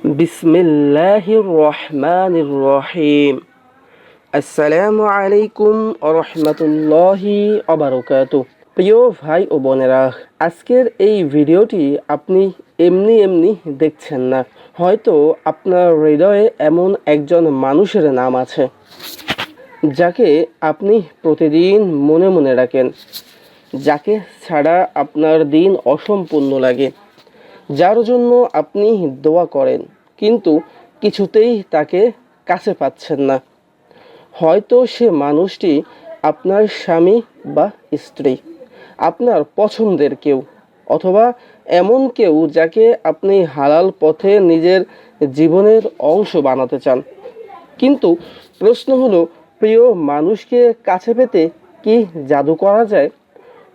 বিসমিল্লাহির রহমানির রহিম। আসসালামু আলাইকুম ওয়া রাহমাতুল্লাহি ওয়া বারাকাতুহু। প্রিয় ভাই ও বোনেরা, আজকের এই ভিডিওটি আপনি এমনি দেখছেন না। হয়তো আপনার হৃদয়ে এমন একজন মানুষের নাম আছে যাকে আপনি প্রতিদিন মনে মনে রাখেন, যাকে ছাড়া আপনার দিন অসম্পূর্ণ লাগে, যার জন্য আপনি দোয়া করেন কিন্তু কিছুতেই তাকে কাছে পাচ্ছেন না। হয়তো সে মানুষটি আপনার স্বামী বা স্ত্রী, আপনার পছন্দের কেউ, অথবা এমন কেউ যাকে আপনি হালাল পথে নিজের জীবনের অংশ বানাতে চান। কিন্তু প্রশ্ন হলো, প্রিয় মানুষকে কাছে পেতে কি জাদু করা যায়?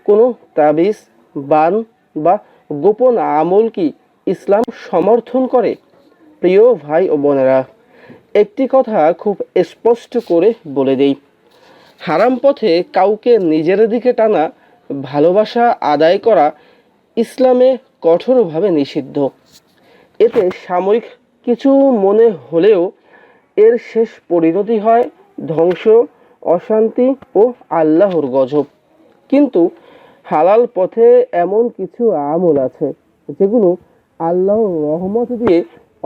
কোনো তাবিজ, বান বা গোপন আমল কি ইসলাম সমর্থন করে? প্রিয় ভাই ও বোনেরা, একটি কথা খুব স্পষ্ট করে বলে দেই, হারাম পথে কাউকে নিজের দিকে টানা, ভালোবাসা আদায় করা ইসলামে কঠোরভাবে নিষিদ্ধ। এতে সাময়িক কিছু মনে হলেও এর শেষ পরিণতি হয় ধ্বংস, অশান্তি ও আল্লাহর গজব। কিন্তু হালাল পথে এমন কিছু আমল আছে যেগুলো আল্লাহর রহমত দিয়ে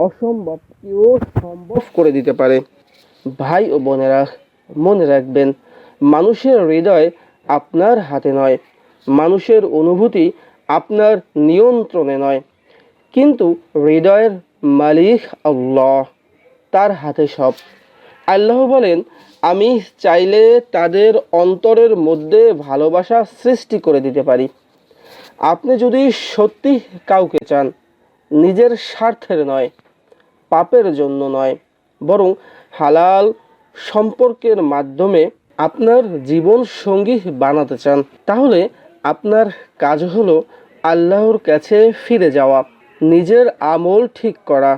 অসম্ভবকেও সম্ভব করে দিতে পারে। ভাই ও বোনেরা, মনে রাখবেন, মানুষের হৃদয় আপনার হাতে নয়, মানুষের অনুভূতি আপনার নিয়ন্ত্রণে নয়, কিন্তু হৃদয়ের মালিক আল্লাহ, তার হাতে সব। আল্লাহ বলেন, আমি চাইলে তাদের অন্তরের মধ্যে ভালোবাসা সৃষ্টি করে দিতে পারি। আপনি যদি সত্যি কাউকে চান, নিজের স্বার্থের নয়, পাপের জন্য নয়, বরং হালাল সম্পর্কের মাধ্যমে আপনার জীবন সঙ্গী বানাতে চান, তাহলে আপনার কাজ হলো আল্লাহর কাছে ফিরে যাওয়া, নিজের আমল ঠিক করা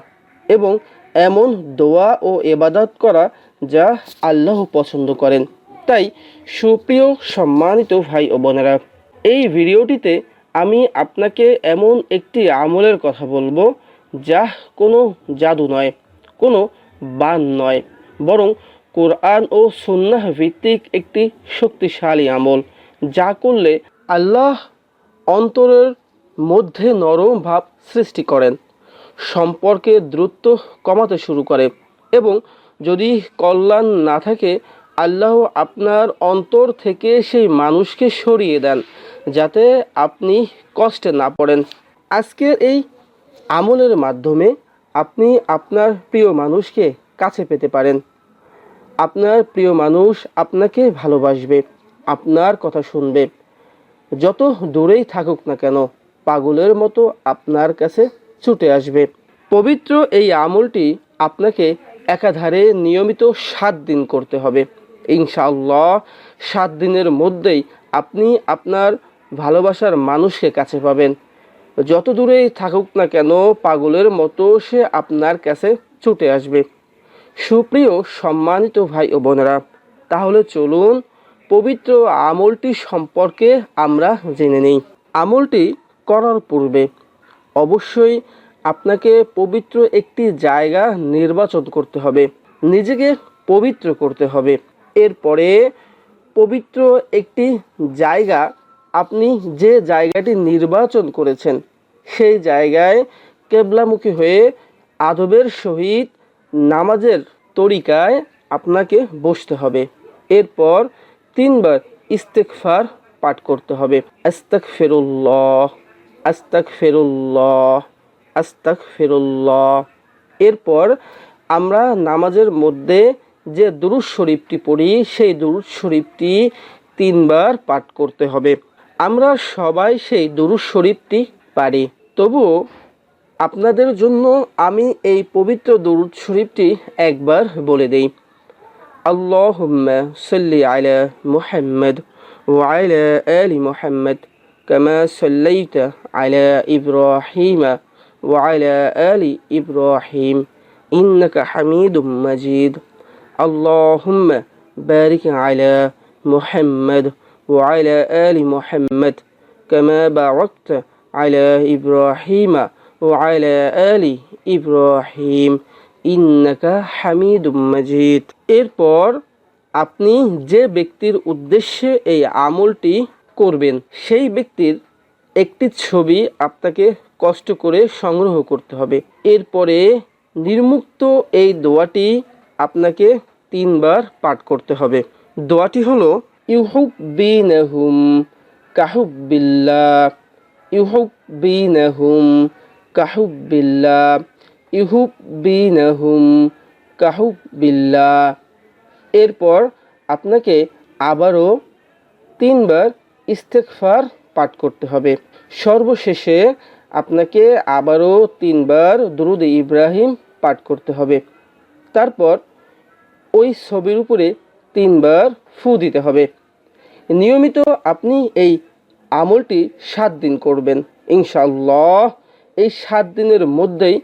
এবং এমন দোয়া ও ইবাদত করা যা আল্লাহ পছন্দ করেন। তাই সুপ্রিয় সম্মানিত ভাই ও বোনেরা, এই ভিডিওটিতে আমি আপনাকে এমন একটি আমলের কথা বলবো যা কোনো জাদু নয়, কোনো বান নয়, বরং কোরআন ও সুন্নাহ ভিত্তিক একটি শক্তিশালী আমল, যা করলে আল্লাহ অন্তরের মধ্যে নরম ভাব সৃষ্টি করেন, সম্পর্কে দ্রুত কমাতে শুরু করে এবং যদি কল্যাণ না থাকে, আল্লাহ আপনার অন্তর থেকে সেই মানুষকে সরিয়ে দেন যাতে আপনি কষ্টে না পড়েন। আজকের এই আমলের মাধ্যমে আপনি আপনার প্রিয় মানুষকে কাছে পেতে পারেন। আপনার প্রিয় মানুষ আপনাকে ভালোবাসবে, আপনার কথা শুনবে, যত দূরেই থাকুক না কেন, পাগলের মতো আপনার কাছে ছুটে আসবে। পবিত্র এই আমলটি আপনাকে একাধারে নিয়মিত 7 দিন করতে হবে। ইনশাআল্লাহ 7 দিনের মধ্যেই আপনি আপনার ভালোবাসার মানুষকে কাছে পাবেন। যত দূরেই থাকুক না কেন, পাগলের মতো সে আপনার কাছে ছুটে আসবে। সুপ্রিয় সম্মানিত ভাই ও বোনেরা, তাহলে চলুন পবিত্র আমলটি সম্পর্কে আমরা জেনে নিই। আমলটি করার পূর্বে অবশ্যই আপনাকে পবিত্র একটি জায়গা নির্বাচন করতে হবে, নিজেকে পবিত্র করতে হবে। এরপরে পবিত্র একটি জায়গা, আপনি যে জায়গাটি নির্বাচন করেছেন সেই জায়গায় কেবলামুখী হয়ে আদবের সহিত নামাজের তরিকায় আপনাকে বসতে হবে। এরপর 3 বার ইস্তেগফার পাঠ করতে হবে। আস্তাগফিরুল্লাহ, আস্তাগফিরুল্লাহ, আস্তাগফিরুল্লাহ। এরপর আমরা নামাজের মধ্যে যে দুরূদ শরীফটি পড়ি, সেই দুরূদ শরীফটি 3 বার পাঠ করতে হবে। আমরা সবাই সেই দুরূদ শরীফটি পারি, তবুও আপনাদের জন্য আমি এই পবিত্র দুরূদ শরীফটি একবার বলে দেই। আল্লাহুম্মা সাল্লি আলা মুহাম্মদ ওয়া আলা আলি মুহাম্মদ কামা সাল্লাইতা আলা ইব্রাহিম ওয়া আলা আলি ইব্রাহিম ইন্নাকা হামিদুম মাজিদ। আল্লাহুম্মা বারিক আলা মুহাম্মদ ওয়া আলা আলি মুহাম্মদ কামা বারাকতা আলা ইব্রাহিম وعلى آل إبراهيم إنك حميد مجيد। এরপর আপনি যে ব্যক্তির উদ্দেশ্যে এই আমলটি করবেন সেই ব্যক্তির একটি ছবি আপনাকে কষ্ট করে সংগ্রহ করতে হবে। এরপরে নির্মুক্ত এই দোয়াটি আপনাকে 3 বার পাঠ করতে হবে। দোয়াটি হলো ইউহুব্বিনাহুম কাহুব্বিল্লাহ, ইউহুব্বিনাহুম কাহুব্বিল্লাহ, ইউহুব্বিনাহুম কাহুব্বিল্লাহ। এরপর আপনাকে আবারও 3 বার ইস্তেগফার পাঠ করতে হবে। সর্বশেষে আপনাকে আবারও 3 বার দুরূদ ইব্রাহিম পাঠ করতে হবে। তারপর ওই ছবির উপরে 3 বার ফু দিতে হবে। নিয়মিত আপনি এই আমলটি 7 দিন করবেন ইনশাআল্লাহ। এই 7 দিনের মধ্যেই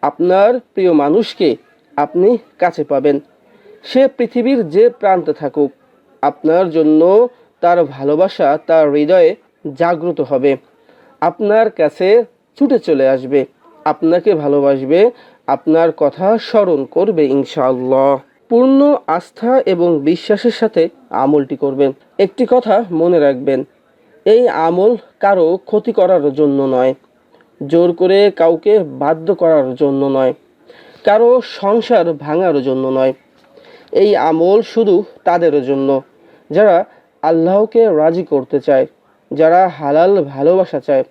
আপনার প্রিয় মানুষকে আপনি কাছে পাবেন। সে পৃথিবীর যে প্রান্তে থাকুক, আপনার জন্য তার ভালোবাসা তার হৃদয়ে জাগ্রত হবে। আপনার কাছে ছুটে চলে আসবে, আপনাকে ভালোবাসবে, আপনার কথা স্মরণ করবে ইনশাআল্লাহ। পূর্ণ আস্থা এবং বিশ্বাসের সাথে আমলটি করবেন। একটি কথা মনে রাখবেন, এই আমল কারো ক্ষতি করার জন্য নয়, জোর করে কাউকে বাধ্য করার জন্য নয়, কারো সংসার ভাঙার জন্য নয়। এই আমল শুধু তাদের জন্য যারা আল্লাহকে রাজি করতে চায়, যারা হালাল ভালোবাসা চায়,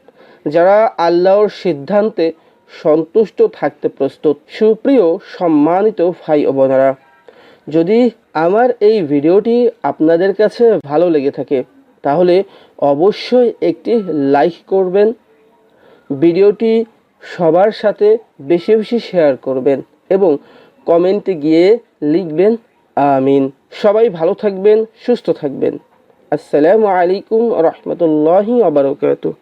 যারা আল্লাহর সিদ্ধান্তে সন্তুষ্ট থাকতে প্রস্তুত। সুপ্রিয় সম্মানিত ভাই ও বোনেরা, যদি আমার এই ভিডিওটি আপনাদের কাছে ভালো লেগে থাকে তাহলে অবশ্যই একটি লাইক করবেন, ভিডিওটি সবার সাথে বেশি বেশি শেয়ার করবেন এবং কমেন্টে গিয়ে লিখবেন আমিন। সবাই ভালো থাকবেন, সুস্থ থাকবেন। আসসালামু আলাইকুম ওয়া রাহমাতুল্লাহি ওয়া বারাকাতুহু।